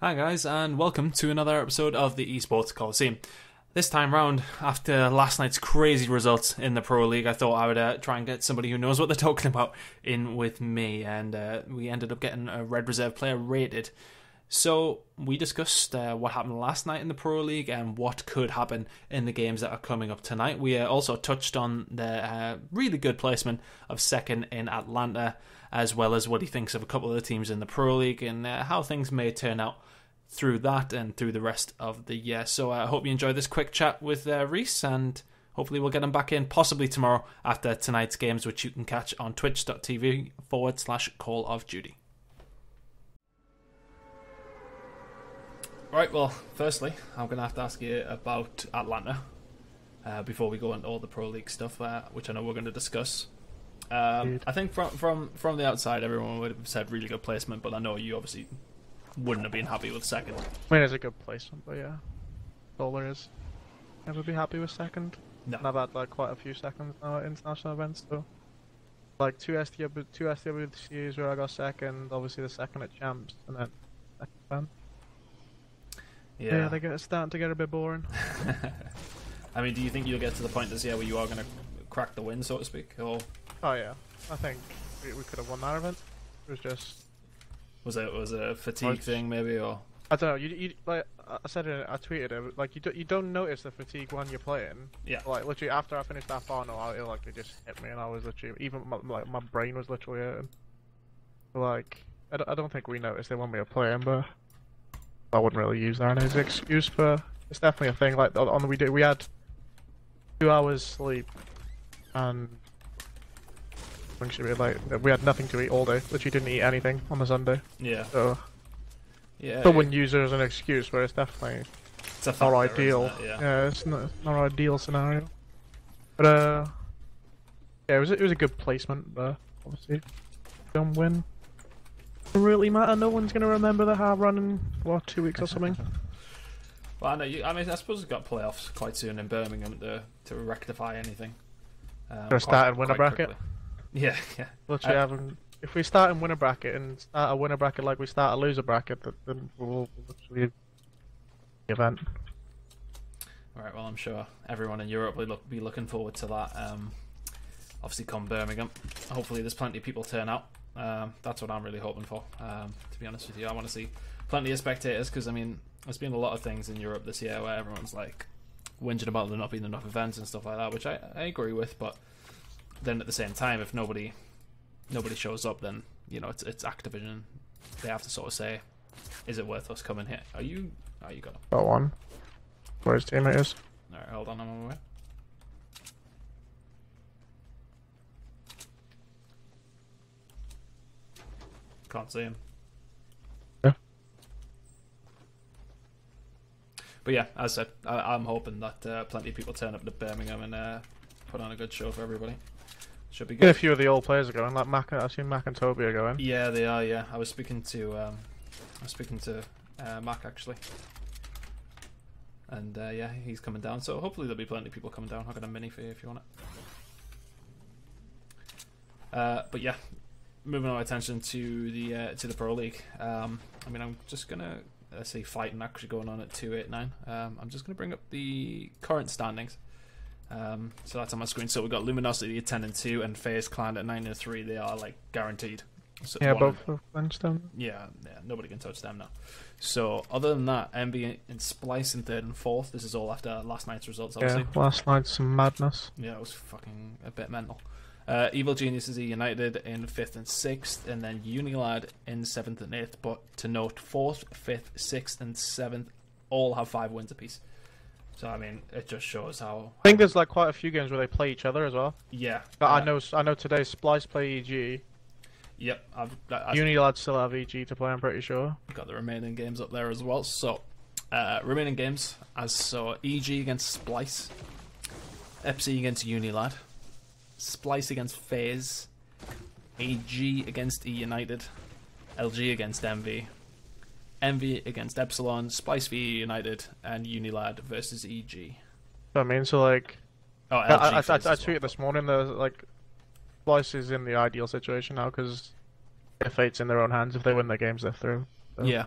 Hi guys, and welcome to another episode of the Esports Colosseum. This time round, after last night's crazy results in the Pro League, I thought I would try and get somebody who knows what they're talking about in with me, and we ended up getting a red reserve player rated. So we discussed what happened last night in the Pro League and what could happen in the games that are coming up tonight. We also touched on the really good placement of second in Atlanta, as well as what he thinks of a couple of the teams in the Pro League and how things may turn out through that and through the rest of the year. So I hope you enjoyed this quick chat with Rhys, and hopefully we'll get him back in possibly tomorrow after tonight's games, which you can catch on twitch.tv/Call of Duty. Right, well, firstly, I'm going to have to ask you about Atlanta before we go into all the Pro League stuff, which I know we're going to discuss. I think from the outside, everyone would have said really good placement, but I know you obviously wouldn't have been happy with second. I mean, it's a good placement, but yeah, that's all there is. Never be happy with second. No. And I've had like quite a few seconds now at international events, so like two SWCs where I got second, obviously the second at champs, and then second. Yeah, they're starting to get a bit boring. I mean, do you think you'll get to the point this year where you are going to crack the win, so to speak? Or oh yeah, I think we could have won that event. It was just was it a fatigue thing maybe, or I don't know. You like I said it, I tweeted it. Like you don't notice the fatigue when you're playing. Yeah. Like literally after I finished that final, it just hit me, and I was literally even my brain was literally hurting. Like I don't think we noticed it when we were playing, but I wouldn't really use that as an excuse. But it's definitely a thing. Like we had 2 hours sleep, and we had nothing to eat all day. Literally didn't eat anything on the Sunday. yeah, So yeah. I wouldn't use it as an excuse, but it's definitely It's a not factor, ideal. isn't it? Yeah, it's not an ideal scenario. But yeah, it was a good placement, but obviously don't win. Doesn't really matter. No one's gonna remember the hard run in 2 weeks or something. Well, I know. I mean, I suppose we've got playoffs quite soon in Birmingham to rectify anything. Gonna start and win a bracket. Quickly. Yeah. Literally, if we start and win a bracket and start a winner bracket like we start a loser bracket, then we'll literally the event. Alright, well, I'm sure everyone in Europe will be looking forward to that. Obviously, come Birmingham. Hopefully, there's plenty of people turn out. That's what I'm really hoping for, to be honest with you. I want to see plenty of spectators because, I mean, there's been a lot of things in Europe this year where everyone's like whinging about there not being enough events and stuff like that, which I agree with, but then at the same time, if nobody shows up, then you know it's Activision. They have to sort of say, is it worth us coming here? Are you gonna? Got one. Where his teammate is. Alright, hold on, I'm on my way. Can't see him. Yeah. But yeah, as I said, I'm hoping that plenty of people turn up to Birmingham and put on a good show for everybody. Should be good. Yeah, a few of the old players are going. Like I've seen Mac and Toby are going. Yeah, they are. Yeah, I was speaking to Mac actually, and yeah, he's coming down. So hopefully there'll be plenty of people coming down. I've got a mini for you if you want it. But yeah, moving our attention to the Pro League. I mean, I'm just gonna see fighting actually going on at 289. I'm just gonna bring up the current standings. So that's on my screen. So we've got Luminosity at 10-2 and FaZe Clan at 9-3. They are like guaranteed. So yeah, both of them. Yeah, nobody can touch them now. So other than that, Envy and Splice in 3rd and 4th. This is all after last night's results, obviously. Yeah, last night's some madness. Yeah, it was fucking a bit mental. Evil Geniuses are United in 5th and 6th, and then Unilad in 7th and 8th. But to note, 4th, 5th, 6th, and 7th all have 5 wins apiece. So I mean, it just shows how. I think there's like quite a few games where they play each other as well. Yeah. But I know today Splice play EG. Yep. Unilad still have EG to play, I'm pretty sure. Got the remaining games up there as well. So, remaining games EG against Splice, FC against Unilad, Splice against FaZe, AG against E United, LG against Envy, Envy against Epsilon, Splice v United, and Unilad versus EG. I mean, so like, I tweeted this morning that like, Splice is in the ideal situation now because their fate's in their own hands. If they win their games, they're through. So. Yeah,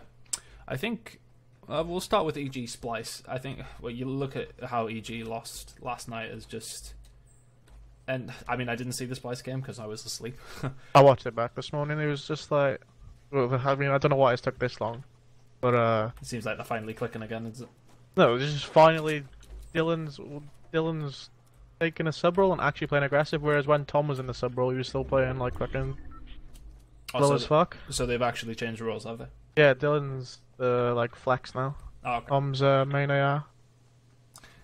I think we'll start with EG Splice. I think you look at how EG lost last night as just, and I mean I didn't see the Splice game because I was asleep. I watched it back this morning. It was just like, well, I mean, I don't know why it took this long, but it seems like they're finally clicking again. Is it? No, it's just finally Dylan's taking a sub role and actually playing aggressive. Whereas when Tom was in the sub role, he was still playing like fucking slow as fuck. So they've actually changed the rules, have they? Yeah, Dylan's like flex now. Oh, okay. Tom's main AR.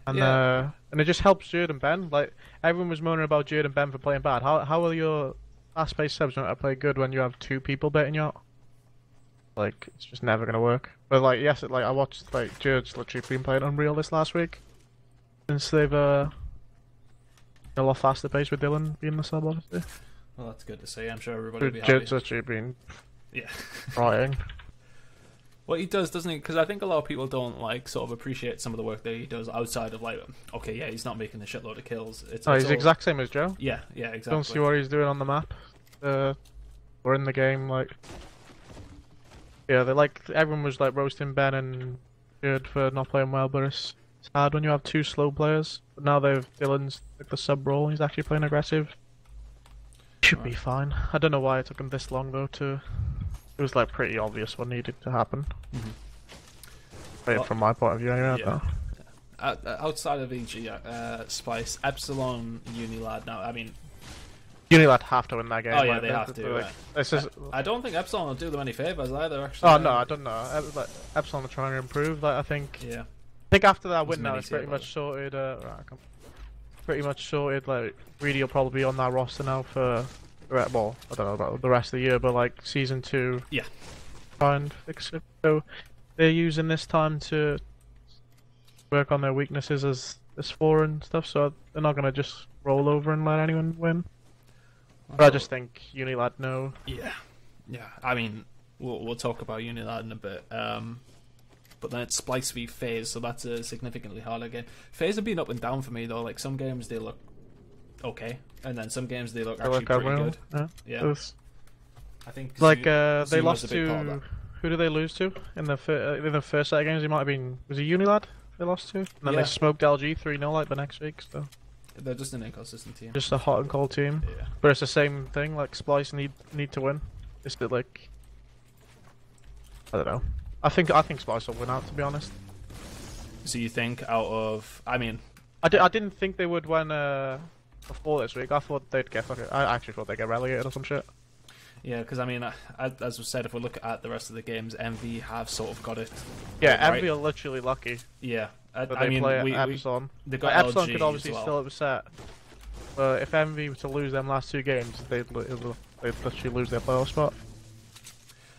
And Yeah. And it just helps Jared and Ben. Like everyone was moaning about Jared and Ben for playing bad. How are your fast-paced subs going to play good when you have two people baiting you out? Like it's just never gonna work. But like yes, like I watched like Jared's literally been playing Unreal this last week since they've a lot faster pace with Dylan being the sub, obviously. Well, that's good to see. I'm sure everybody will be Jared's happy. literally been Yeah. trying. What he does, doesn't he? Because I think a lot of people don't like sort of appreciate some of the work that he does outside of like, okay, yeah, he's not making a shitload of kills. He's the exact same as Joe. Yeah, exactly. Don't see what he's doing on the map. Or in the game, like. Yeah, they like everyone was like roasting Ben and Jared for not playing well, but it's hard when you have two slow players. But now Dylan's like the sub role. He's actually playing aggressive. Should be fine. I don't know why it took him this long though. It was like pretty obvious what needed to happen. From my point of view, anyway. Yeah. Outside of EG, Spice, Epsilon, Unilad. Now, I mean, Unilad have to win that game. Oh yeah, they have to. Like, I don't think Epsilon will do them any favors either. Actually. Oh no, I don't know. Like, Epsilon are trying to improve. Like I think. Yeah. I think after that win now, it's pretty much sorted. Pretty much sorted. Like Reedy will probably be on that roster now for. Well, I don't know about the rest of the year, but like season 2. Yeah. Try and fix it. So they're using this time to work on their weaknesses as 4 and stuff. So they're not gonna just roll over and let anyone win. But I just think Unilad know. Yeah. I mean, we'll talk about Unilad in a bit. But then it's Splice v FaZe, so that's a significantly harder game. FaZe have been up and down for me though. Like some games they look okay, and then some games they look actually pretty good. Yeah. I think like they lost to who did they lose to in the first set of games? It might have been was it Unilad they lost to, and then they smoked LG 3-0 like the next week. So they're just an inconsistent team. Just a hot and cold team. Yeah. But it's the same thing. Like Splice need to win. It's a bit like I don't know. I think Splice will win out, to be honest. So you think out of? I mean, I didn't think they would win before this week. I thought they'd get I actually thought they'd get relegated or some shit. Yeah, because I mean, as we said, if we look at the rest of the games, MV have sort of got it. Yeah, right. MV are literally lucky. Yeah, but they play Epsilon. They got Epsilon LG could obviously as well. still upset. But if MV were to lose them last 2 games, they'd literally lose their playoff spot.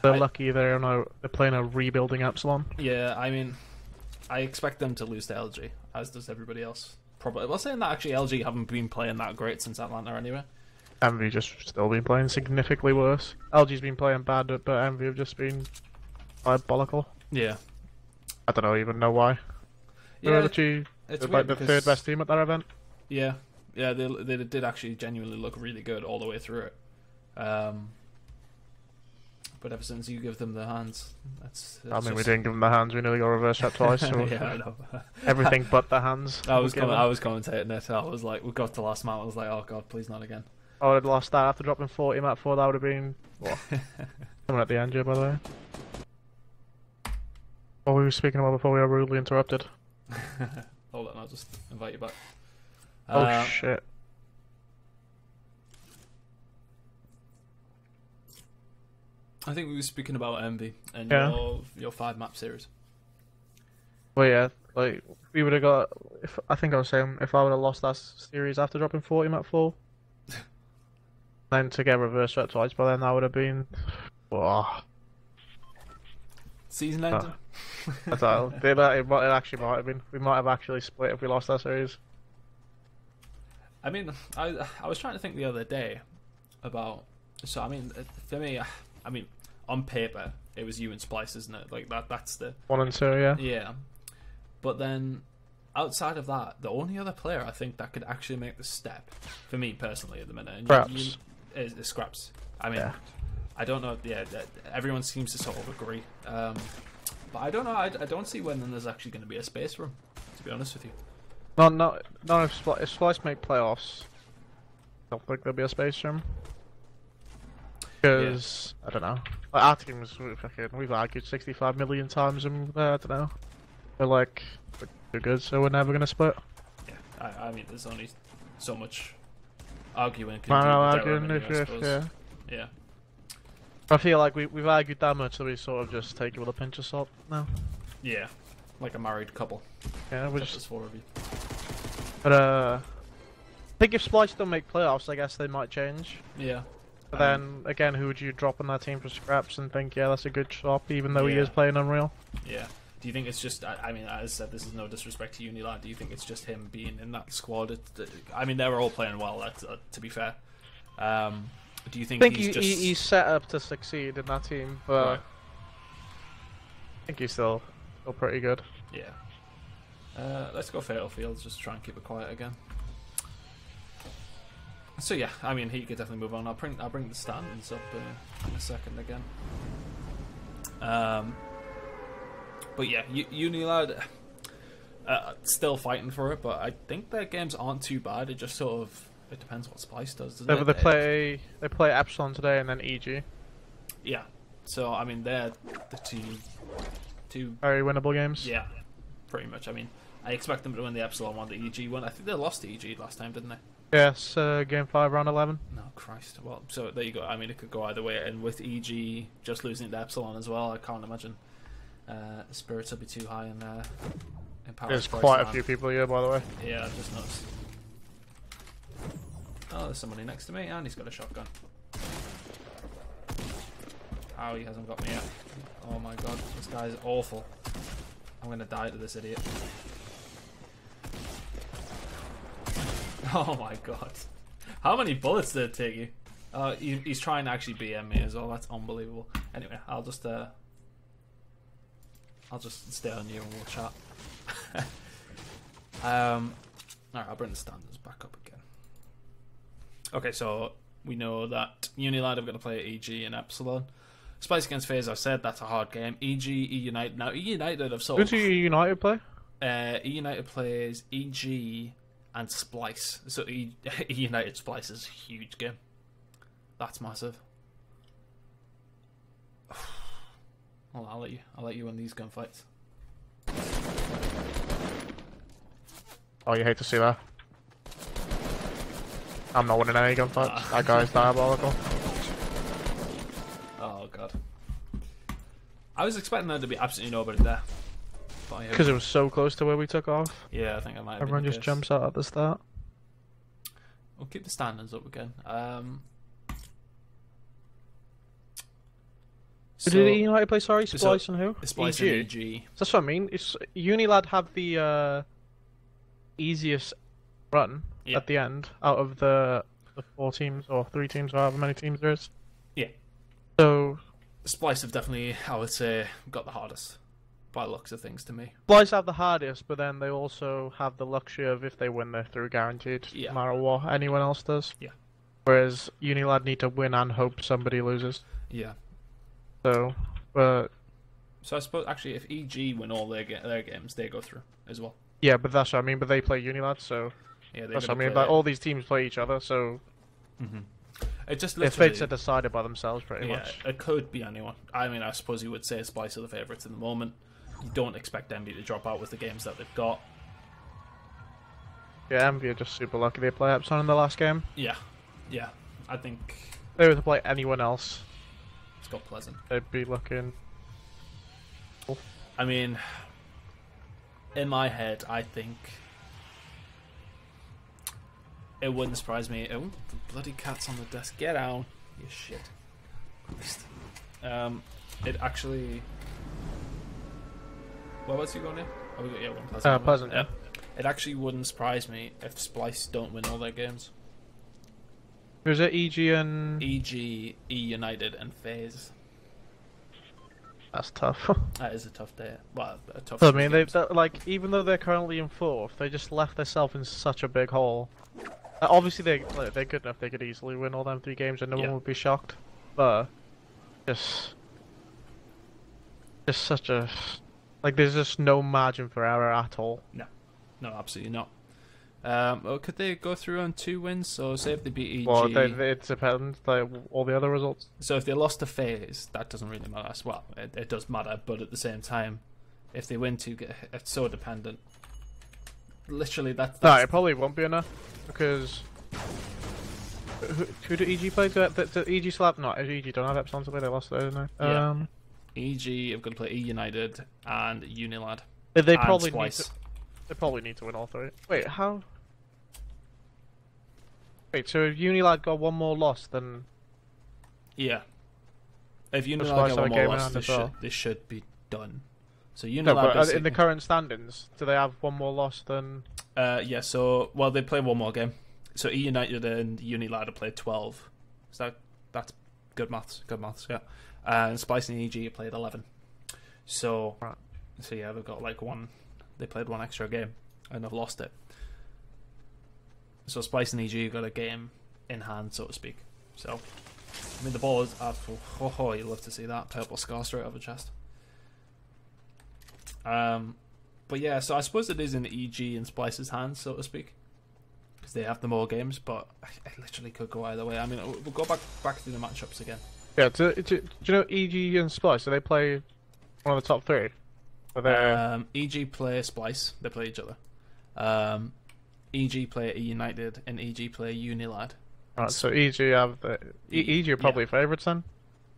They're lucky they're playing a rebuilding Epsilon. Yeah, I mean, I expect them to lose to LG, as does everybody else. Probably. Well, saying that actually, LG haven't been playing that great since Atlanta anyway. MV just still been playing significantly worse. LG's been playing bad, but MV have just been diabolical. Yeah. I don't even know why. Yeah, they're actually like the 3rd best team at that event. Yeah, they did actually genuinely look really good all the way through it. But ever since you give them the hands, I mean, we didn't give them the hands. We nearly got reverse shot twice. So yeah, I know. Everything but the hands. I was commentating it. I was like, we got to last map. I was like, oh god, please not again. I would have lost that after dropping 40 map 4. That would have been coming at the end here, by the way. What were we speaking about before we were rudely interrupted? Hold on, I'll just invite you back. Oh shit. I think we were speaking about Envy and your 5 map series. Well, yeah, like we would have got. I think I was saying if I would have lost that series after dropping 40 map 4, then to get reverse shot twice, but then that would have been. Season ending. I don't know. It actually might have been. We might have actually split if we lost that series. I mean, I was trying to think the other day about. So I mean, for me, I mean, on paper it was you and Splice, isn't it? Like that's the 1 and 2, yeah. Yeah, but then outside of that, the only other player I think that could actually make the step for me personally at the minute, and is Scraps. I mean, I don't know. Yeah, everyone seems to sort of agree. But I don't know. I don't see when there's actually going to be a space for him. To be honest with you. No. If Splice make playoffs, I don't think there'll be a space for him. Because I don't know. Like, our teams, we've argued 65 million times, and I don't know. We're like we're too good, so we're never gonna split. Yeah, I mean, there's only so much arguing. Yeah. I feel like we've argued that much that we sort of just take it with a pinch of salt now. Yeah, like a married couple. Yeah, we're just 4 of you. But I think if Splice don't make playoffs, I guess they might change. Yeah. But then again, who would you drop on that team for scraps and think, yeah, that's a good swap, even though he is playing Unreal? Yeah. Do you think it's just? I mean, as I said, this is no disrespect to Unilad. Do you think it's just him being in that squad? I mean, they were all playing well. To be fair. Do you think he's set up to succeed in that team? But I think he's still pretty good. Yeah. Let's go Fatal Fields. Just try and keep it quiet again. So yeah, I mean, he could definitely move on. I'll bring the standings up in a second again. But yeah, Unilad still fighting for it, but I think their games aren't too bad. It just sort of depends what Splice does, doesn't it? They play Epsilon today and then EG. Yeah. So I mean, they're the two very winnable games. Yeah, pretty much. I mean, I expect them to win the Epsilon one, the EG one. I think they lost to EG last time, didn't they? Yes, game 5, round 11. No, Christ. Well, so there you go. I mean, it could go either way. And with EG just losing to Epsilon as well, I can't imagine spirits will be too high in power. There's quite a few people here, by the way. Yeah, I've just noticed. Oh, there's somebody next to me, and he's got a shotgun. Oh, he hasn't got me yet. Oh my god, this guy's awful. I'm gonna die to this idiot. Oh my god. How many bullets did it take you? He's trying to actually BM me as well. That's unbelievable. Anyway, I'll just stay on you and we'll chat. Alright, I'll bring the standards back up again. Okay, so we know that Unilad are going to play EG and Epsilon. Splice against FaZe, I said that's a hard game. EG, E United. Now, E United have sort of... Who do E United play? E United plays EG and Splice. So E United Splice is a huge game. That's massive. Well, I'll let you win these gunfights. Oh, you hate to see that. I'm not winning any gunfights. That guy's diabolical. Oh god. I was expecting there to be absolutely nobody there. Because it was so close to where we took off. Yeah, I think I might have Everyone just jumps out at the start. We'll keep the standards up again. Who did United play? Sorry, Splice and who? Splice and EG. That's what I mean. It's Unilad have the easiest run at the end out of the 4 teams or 3 teams or however many teams there is. Yeah. So Splice have definitely, I would say, got the hardest by the looks of things to me. Splice have the hardest, but then they also have the luxury of if they win, they're through guaranteed, no matter what anyone else does. Yeah. Whereas Unilad need to win and hope somebody loses. Yeah. So I suppose actually, if EG win all their games, they go through as well. Yeah, but that's what I mean. But they play Unilad, so yeah, that's what I mean. Like all these teams play each other, so it just their fates are decided by themselves, pretty much. It could be anyone. I mean, I suppose you would say Splice are the favourites in the moment. You don't expect Envy to drop out with the games that they've got. Yeah, Envy are just super lucky they play Epsilon in the last game. Yeah, I think if they were to play anyone else, it's got Pleasant. They'd be looking. I mean, in my head, I think it wouldn't surprise me. Oh, the bloody cat's on the desk. Get out, you shit. Christ. It actually. What was you going in? Oh, we got one Pleasant. Pleasant. Yeah. It actually wouldn't surprise me if Splice don't win all their games. Who's it? EG and EG, E United, and FaZe. That's tough. That is a tough day. Well, a tough. I mean, like even though they're currently in 4th, they just left themselves in such a big hole. Obviously, they're good enough; they could easily win all them 3 games, and no one would be shocked. But just just such a like. There's just no margin for error at all. No, absolutely not. Well, could they go through on 2 wins? So say if they beat EG. Well, it depends. Like all the other results. So if they lost to FaZe, that doesn't really matter. Well, it does matter, but at the same time, if they win 2, it's so dependent. Literally, that's No, it probably won't be enough because who do EG play? Do EG still have not? EG don't have Epsilon to play. They lost those, didn't they? Yeah. EG have got to play E United and Unilad. They and probably Splice. need to. They probably need to win all 3. Wait, how? Wait, so if Unilad got 1 more loss, then Yeah. If Unilad Splice get have a 1 more game in loss, hand they as well. should be done. So Unilad no, but basically... in the current standings, do they have 1 more loss than? Yeah, so, well, they play 1 more game. So E United and Unilad have played 12. So that's good maths, yeah. And Splice and EG have played 11. So, Right. so yeah, they've got like 1, they played 1 extra game and have lost it. So Splice and EG have got a game in hand, so to speak. So, I mean, the ball is up. Oh, you love to see that purple scar straight over the chest. But yeah, so I suppose it is in EG and Splice's hands, so to speak, because they have the more games. But it literally could go either way. I mean, we'll go back to the matchups again. Yeah, do you know EG and Splice? Do they play one of the top 3? EG play Splice. They play each other. EG play E United and EG play Unilad. Alright, so EG have the EG are probably favourites then.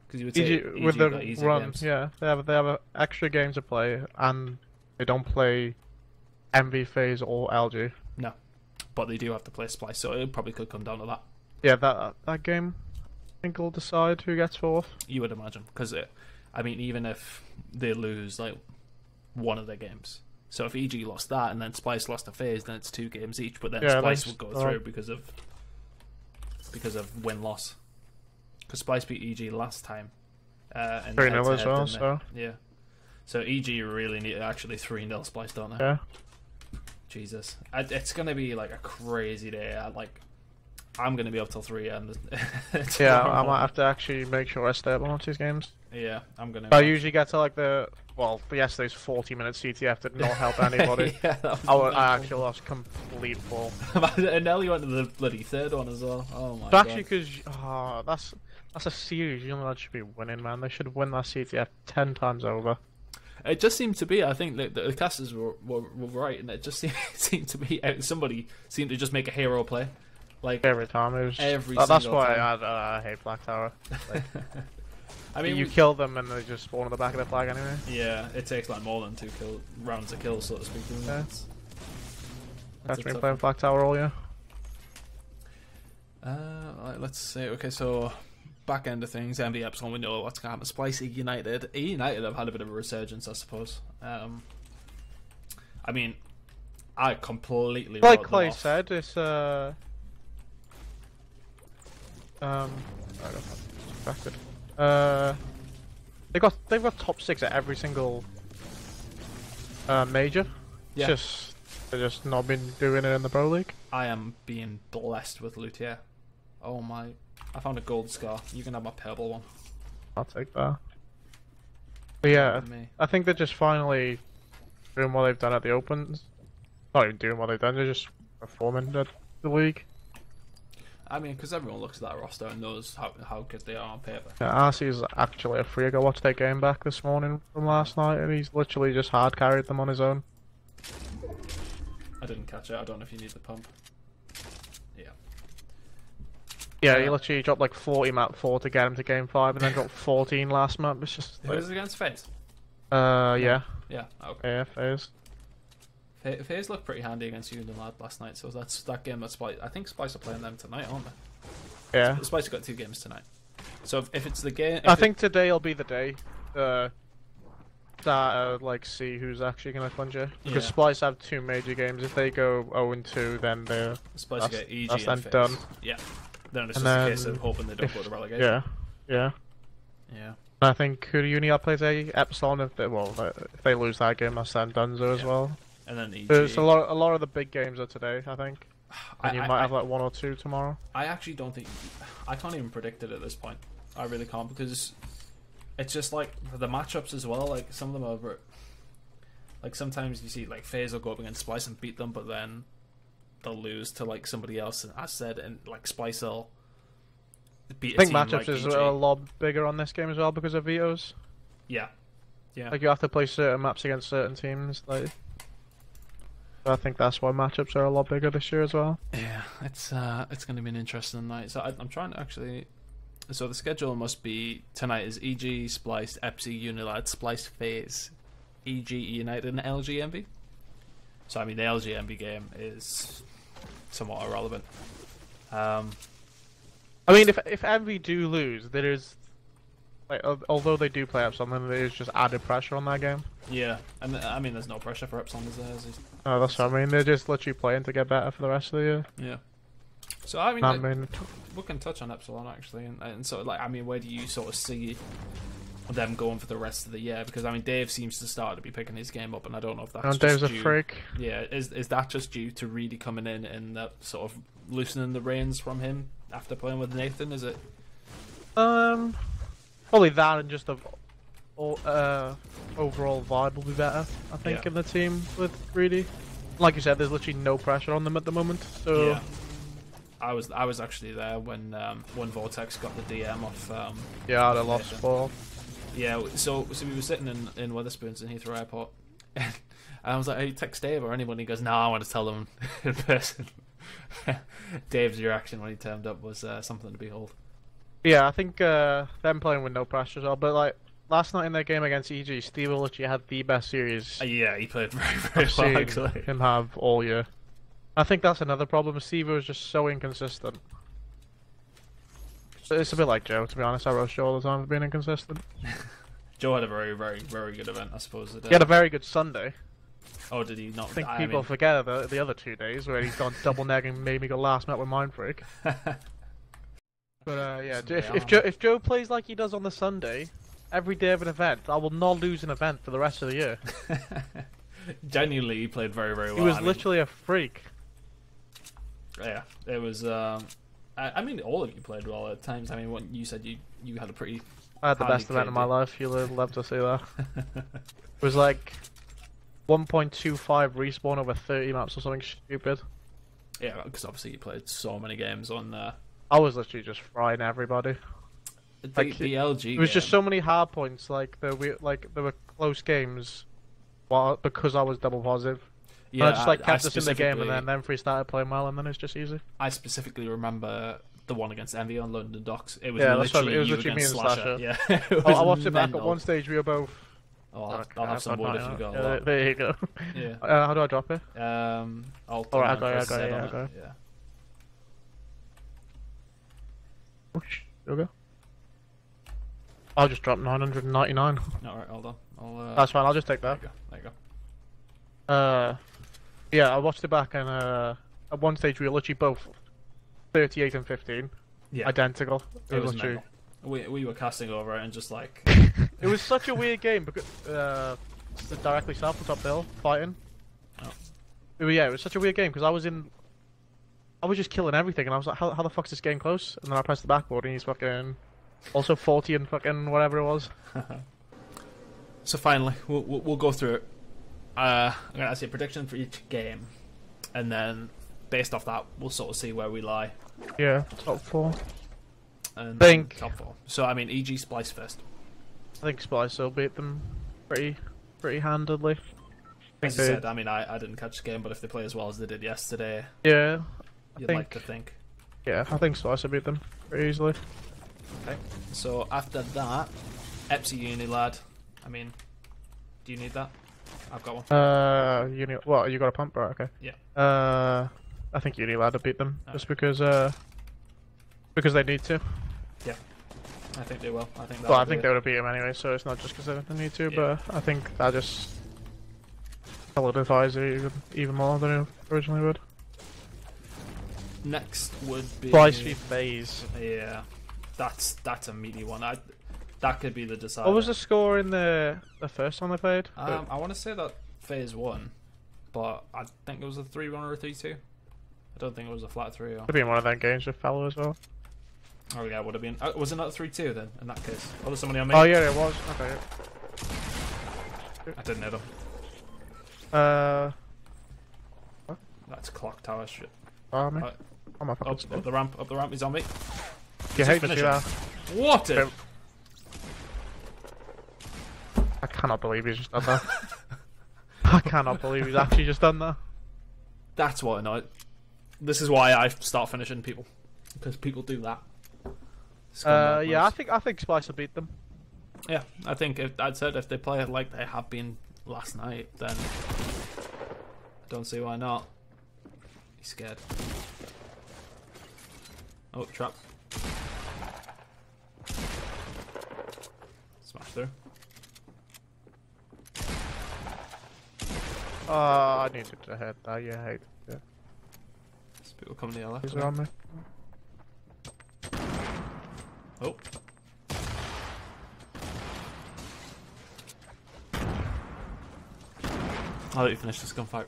Because you would say EG with got the easy run, games. yeah, they have an extra game to play, and they don't play MV phase or LG. No, but they do have to play Splice, so it probably could come down to that. Yeah, that game, I think will decide who gets 4th. You would imagine, because I mean, even if they lose like 1 of their games, so if EG lost that and then Splice lost a FaZe, then it's 2 games each. But then Yeah, Splice would go through because of win-loss. Because Splice beat EG last time. 3-0 as well, so yeah. So EG really need actually 3-0 Splice, don't they? yeah. Jesus, it's gonna be like a crazy day. I'm gonna be up till 3 and Yeah, I might have to actually make sure I stay up on these games. Yeah, I'm gonna. I usually get to like yesterday's 40-minute CTF did not help anybody. Yeah, I actually lost complete ball. And Nelly went to the bloody 3rd one as well. Oh my But god. actually, because that's a series, Unilad should be winning, man. They should win that CTF 10 times over. It just seemed to be. I think the casters were right, and it just seemed to be. Somebody seemed to just make a hero play, like Every time it was. every. That's single why time. I hate Black Tower. Like, I mean, you kill them and they just spawn on the back of the flag anyway. yeah, it takes like more than 2 rounds to kill, so to speak. Doesn't Yeah. it? That's a been tough playing one. Black Tower all year. Let's say okay, so back end of things, MD Epsilon, we know what's going to happen. Splice E United. E United have had a bit of a resurgence, I suppose. I mean, I completely Like wrote them Clay off. said, it's I got distracted. They've got top 6 at every single major. Yeah. They've just not been doing it in the Pro League. I am being blessed with loot here. Oh my! I found a gold scar. You can have my purple one. I'll take that. But yeah, With me. I think they're just finally doing what they've done at the Opens. Not even doing what they've done, they're just performing at the league. I mean, because everyone looks at that roster and knows how good they are on paper. Yeah, RC's actually a freak. I watched their game back this morning from last night, and he's literally just hard carried them on his own. I didn't catch it. I don't know if you need the pump. Yeah. Yeah, he literally dropped like 40 map 4 to get him to game 5, and then dropped 14 last map. It's just Who like, was it against FaZe? yeah, Yeah. Okay. yeah, phase. FaZe looked pretty handy against Unilad last night, so that's that game that Splice. I think Splice are playing them tonight, aren't they? Yeah. Splice have got 2 games tonight. So if it's the game, I think today'll be the day that like see who's actually gonna clinch it. Because Yeah. Splice have 2 major games. If they go 0-2, then they're Splice that's- get EG that's and then FaZe. done. Yeah. Then it's And just a case then of hoping they don't go to relegation. yeah, yeah. Yeah. And I think who do Uni plays Epsilon if they lose that game, that's then Dunzo as Yeah. well. And then EG. There's a lot of the big games are today, I think. And you I- might have like 1 or 2 tomorrow. I actually don't think I can't even predict it at this point. I really can't because it's just like the matchups as well. Like some of them are, like sometimes you see like FaZe will go up against Splice and beat them, but then they'll lose to like somebody else. And as said, and like Splice will beat. I think team matchups like is EG. a lot bigger on this game as well because of vetoes. Yeah, yeah. Like you have to play certain maps against certain teams. Like, I think that's why matchups are a lot bigger this year as well. Yeah, it's going to be an interesting night. So I'm trying to actually. So the schedule must be tonight is EG, Splice, Epsi, Unilad, Splice, FaZe, EG, United, and LGMB. So I mean the LGMB game is somewhat irrelevant. I mean, if Envy do lose, there is, like, although they do play up something, there is just added pressure on that game. Yeah, and I mean there's no pressure for Epsilon, is there? Oh, that's what I mean. They're just literally playing to get better for the rest of the year. Yeah. So I mean, we can touch on Epsilon actually, and sort of like, I mean, where do you sort of see them going for the rest of the year? Because I mean, Dave seems to start to be picking his game up, and I don't know if that's Dave's just a freak. Yeah, is that just due to really coming in and sort of loosening the reins from him after playing with Nathan? Is it? Probably that, and just overall vibe will be better, I think, in the team with Reedy. Like you said, there's literally no pressure on them at the moment. So yeah. I was actually there when Vortex got the DM off. Yeah, they lost 4. Yeah, so we were sitting in Wetherspoons in Heathrow Airport, and I was like, "Hey, text Dave or anyone?" He goes, "No, I want to tell them in person." Dave's reaction when he turned up was something to behold. Yeah, I think them playing with no pressure as well. But like last night in their game against EG, Steve literally had the best series. Yeah, he played very well. Actually, him have all year. I think that's another problem. Steve was just so inconsistent. It's a bit like Joe, to be honest. I roast Joe all the time for being inconsistent. Joe had a very, very, very good event, I suppose. He had a very good Sunday. Oh, did he not? I think people forget the other 2 days where he's gone double neg and made me go last minute with Mindfreak. But yeah, if Joe plays like he does on the Sunday, every day of an event, I will not lose an event for the rest of the year. Genuinely, he played very, very well. He was literally a freak. Yeah, it was. I mean, all of you played well at times. I mean, what you said, you had a pretty. I had the best event of my life. You'll love to see that. It was like 1.25 respawn over 30 maps or something stupid. Yeah, because obviously you played so many games on. I was literally just frying everybody. The LG. There was just so many hard points. Like there were close games, because I was double positive. Yeah, and I just kept us in the game, and then them 3 started playing well, and then it's just easy. I specifically remember the one against Envy on London Docks. It was literally me and Slasher. Yeah, I watched it back at one stage. We were both. Oh, I'll have some wood if you got a lot. There you go. Yeah. How do I drop it? Alright, I got it. Yeah. There we go. I'll just drop 999. Alright, hold on. That's fine. I'll just take that. There you go. Yeah, I watched it back, and at one stage we were literally both 38 and 15. Yeah. Identical. It was literally. We were casting over it and just like. It was such a weird game because directly south on top hill fighting. Oh. Yeah, it was such a weird game because I was just killing everything, and I was like, how the fuck's this game close? And then I pressed the backboard, and he's fucking also 40 and fucking whatever it was. So finally, we'll go through it. I'm gonna ask you a prediction for each game, and then based off that, we'll sort of see where we lie. Yeah, top 4. And think top 4. So I mean, EG Splice first. I think Splice will beat them pretty handedly. As you said, I mean, I didn't catch the game, but if they play as well as they did yesterday, yeah, you'd like to think. Yeah, I think Splice will beat them pretty easily. Okay. So after that, Epsi Unilad. I mean, do you need that? I've got one. You got a pump, right? Okay. Yeah. I think Unilad will beat them just because they need to. Yeah. I think they will. I think. Well, I think they would have beat him anyway, so it's not just because they need to, but I think that just solidifies it even more than it originally would. Next would be Splice v FaZe. Yeah, that's a meaty one. That could be the decider. What was the score in the first time they played? I want to say that FaZe won, but I think it was a 3-1 or a 3-2. I don't think it was a flat 3. Could be in one of them games with fellow as well. Oh yeah, it would have been. Was it not 3-2 then? In that case, oh, there's somebody on me. Oh yeah, it was. Okay. I didn't hit him. That's clock tower shit. Oh me. I'm Up the ramp. Up the ramp. He's on me. You hate to see that. What? I cannot believe he's just done that. I cannot believe he's actually just done that. That's what annoyed. This is why I start finishing people, because people do that. Yeah, I think Splice will beat them. Yeah, I think if they play it like they have been last night, then I don't see why not. He's scared. Oh, trap. Smash through. I needed to hit that. Yeah, I hate it. Yeah. There's people coming to your left. He's on me. Oh. I'll let you finish this gunfight.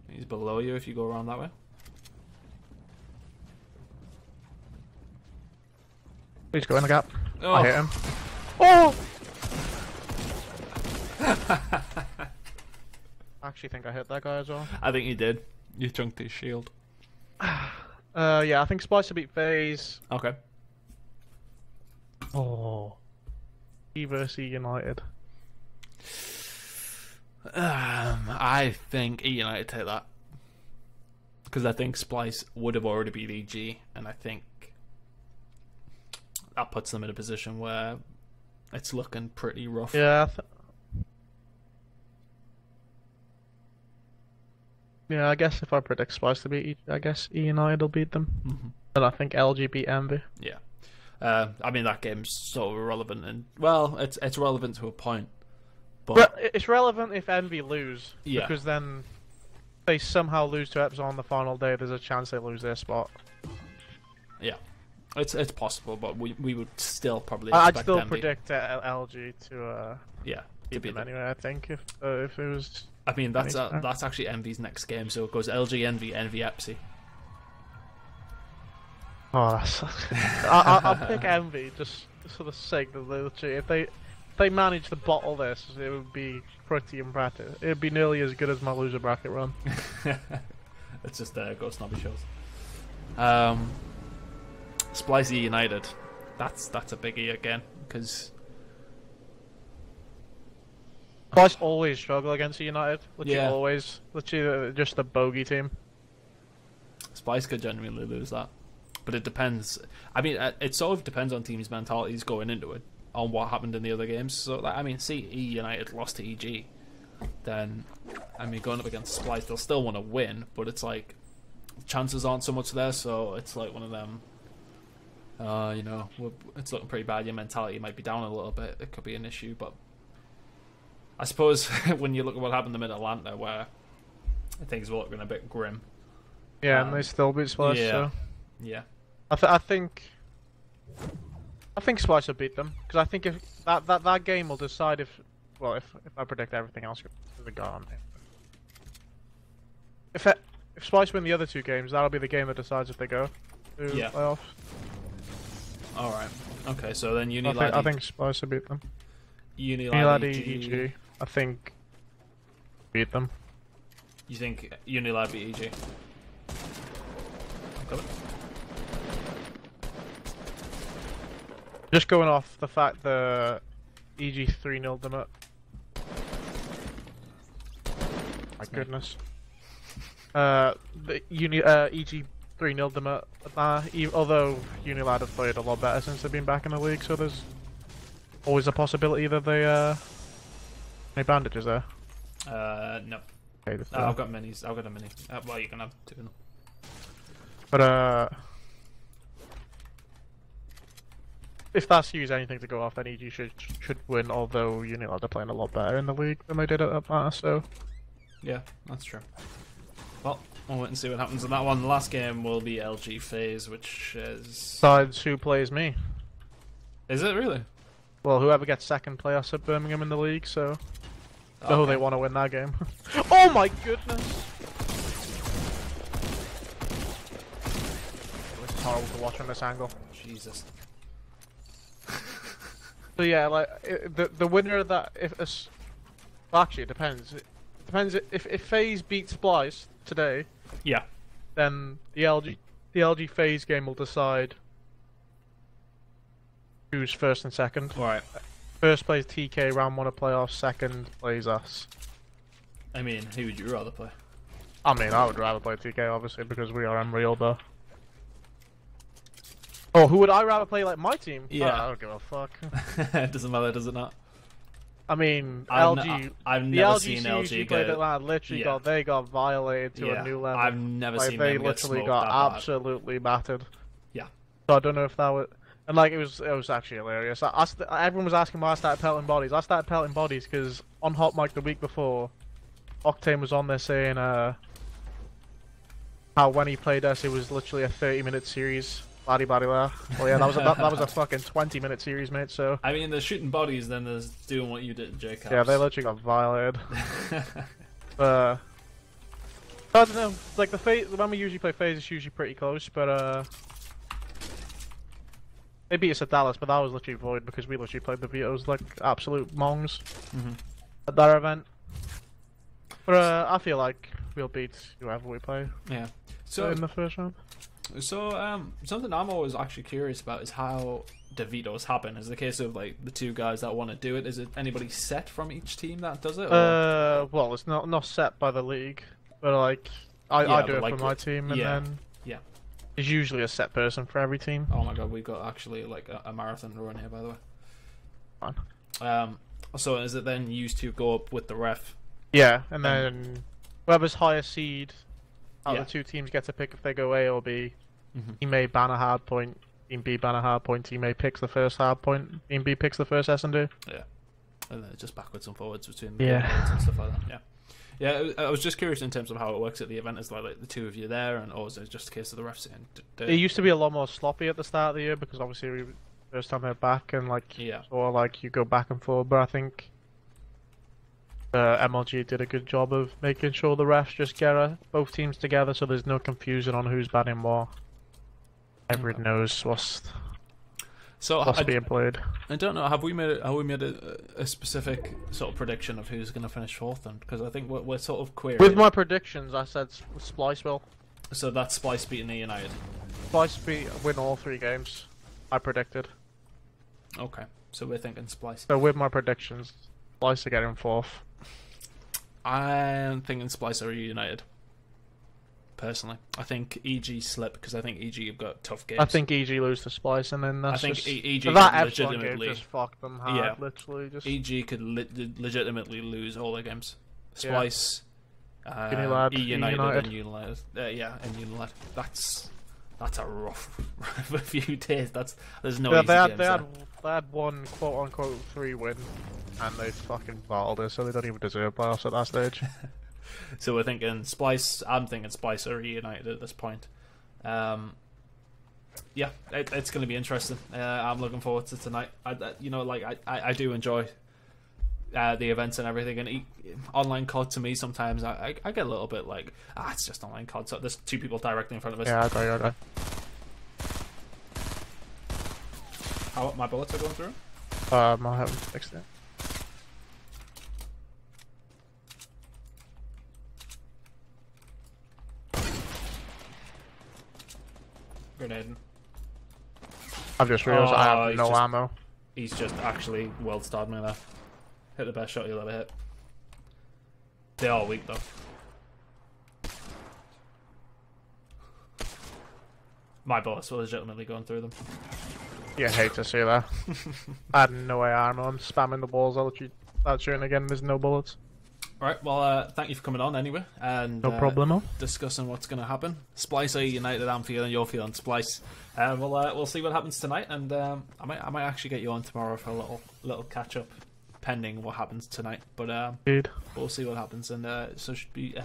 He's below you if you go around that way. Please go in the gap. Oh. I hit him. Oh! I actually think I hit that guy as well. I think you did. You chunked his shield. Yeah, I think Splice will beat FaZe. Okay. Oh. E versus E United. I think E United take that. Because I think Splice would have already beat EG, and I think that puts them in a position where it's looking pretty rough. Yeah. Yeah, I guess if I predict Splice to beat E, I guess E United will beat them. Mm-hmm. And I think LG beat Envy. Yeah. I mean, that game's so irrelevant, and well, it's relevant to a point. But it's relevant if Envy lose, yeah. Because then they somehow lose to Epsilon on the final day. There's a chance they lose their spot. Yeah, it's possible, but we would still probably. I'd still Envy. predict LG to beat them anyway. I think if it was. I mean, that's actually Envy's next game, so it goes LG, Envy, Epsi. Oh, that's... I'll pick Envy just for the sake of the if they manage to bottle this, it would be pretty impressive. It would be nearly as good as my loser bracket run. It's just go snobby shows. Splicey United, that's a biggie again, because Splice always struggle against United. Literally yeah. Always. Literally just a bogey team. Splice could genuinely lose that. But it depends. I mean, it sort of depends on teams' mentalities going into it, on what happened in the other games. So, I mean, see, E United lost to EG. Then, I mean, going up against Splice, they'll still want to win, but it's like, chances aren't so much there, so it's like one of them, you know, it's looking pretty bad. Your mentality might be down a little bit. It could be an issue, but I suppose when you look at what happened to them in Atlanta, where things were looking a bit grim. Yeah, and they still beat Splice, yeah. so... Yeah, I think Splice will beat them, because I think if that game will decide if I predict everything else is gone. If Splice win the other two games, that'll be the game that decides if they go to playoffs. All right. Okay, so then I think Splice will beat them. Unilad EG. I think beat them. You think Unilad beat EG? Got it. Just going off the fact that EG 3-0'd them up. My goodness. EG 3-0'd them up. Although Unilad have played a lot better since they've been back in the league, so there's always a possibility that they any bandages there. No. Okay, I've got minis. I've got a mini. Well, you can have two. But if that's used anything to go off, then EG should win. Although Unilad are playing a lot better in the league than they did at Atlanta, so yeah, that's true. Well, we'll wait and see what happens in that one. The last game will be LG FaZe, which is decides who plays me. Is it really? Well, whoever gets second playoffs at Birmingham in the league, so Okay. they want to win that game. Oh my goodness! horrible to watch on this angle. Jesus. So yeah, like the winner of that, well, actually it depends. It depends if FaZe beats Splice today. Yeah. Then the LG FaZe game will decide who's first and second. Right. First plays TK round 1 of playoffs. Second plays us. I mean, who would you rather play? I mean, I would rather play TK obviously because we are unreal, but. Oh, who would I rather play? Like my team? Yeah. Oh, I don't give a fuck. It doesn't matter, does it not? I mean, I've LG. never seen LG LG played get. Atlanta literally got violated to a new level. I've never like, seen they them get literally smoked got that bad. absolutely battered. Yeah. So I don't know if that was, and like it was actually hilarious. Everyone was asking why I started pelting bodies. I started pelting bodies because on Hot Mic the week before, Octane was on there saying how when he played us it was literally a 30-minute series. Bloody blah. Well, yeah, that was a fucking 20-minute series, mate. So I mean, there's shooting bodies, then there's doing what you did, J. yeah, they literally got violated. I don't know. Like when we usually play FaZe, it's usually pretty close, but they beat us at Dallas, but that was literally void because we literally played the Vito's like absolute mongs at that event. But I feel like we'll beat whoever we play. Yeah. So in the first round. So something I'm always actually curious about is how the vetoes happen. Is it a case of like the two guys that want to do it? Is it anybody set from each team that does it? Or? Well, it's not set by the league, but like I do it for my team, and then there's usually a set person for every team. Oh my god, we've got actually like a marathon to run here, by the way. Fine. So is it then used to go up with the ref? Yeah, and then whoever's highest seed out of the two teams gets to pick if they go A or B. Team A ban a hard point, Team B ban a hard point, Team A picks the first hard point, Team B picks the first S&D. Yeah. And then it's just backwards and forwards between the and stuff like that. Yeah. Yeah, I was just curious in terms of how it works at the event. Is like the two of you there, or is it just a case of the refs saying? It used to be a lot more sloppy at the start of the year because obviously we first time they're back and like or like you go back and forth. But I think MLG did a good job of making sure the refs just get both teams together, so there's no confusion on who's banning what. Everyone knows what's being played. I don't know. Have we made a specific sort of prediction of who's going to finish fourth? Then, because I think we're sort of querying. With my predictions, I said Splice will. So that's Splice beating the United. Splice win all 3 games. I predicted. Okay, so we're thinking Splice. So with my predictions, Splice are getting fourth. I'm thinking Splice are United. Personally, I think EG slip because I think EG have got tough games. I think EG lose to Splice, and then that's I think EG that Epsilon game just fucked them hard. Literally, just EG could legitimately lose all their games. Splice, United, United, and United. And United. That's a rough few days. There's no easy games they had one quote unquote 3 win, and they fucking bottled it, so they don't even deserve playoffs at that stage. So we're thinking Splice. I'm thinking Splice are United at this point. It's going to be interesting. I'm looking forward to tonight. I do enjoy the events and everything. And online COD to me sometimes I get a little bit like it's just online COD. So there's 2 people directly in front of us. Yeah, I know. How my bullets are going through? I haven't fixed it. Grenading. I've just realised I have no ammo. He's just actually world starred me there. Hit the best shot you'll ever hit. They are weak though. My bullets were legitimately going through them. You hate to see that. I had no ammo. I'm spamming the balls. I'll shooting again. There's no bullets. Right, well, thank you for coming on anyway, and no problemo. Discussing what's going to happen. Splice are United. I'm feeling, you're feeling Splice. We'll see what happens tonight, and I might actually get you on tomorrow for a little catch up, pending what happens tonight. But we'll see what happens, and so should be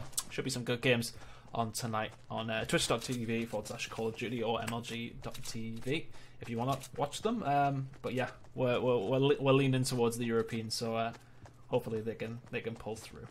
some good games on tonight on twitch.tv/Call of Duty or MLG.tv if you want to watch them. But yeah, we're leaning towards the Europeans, so. Hopefully they can pull through.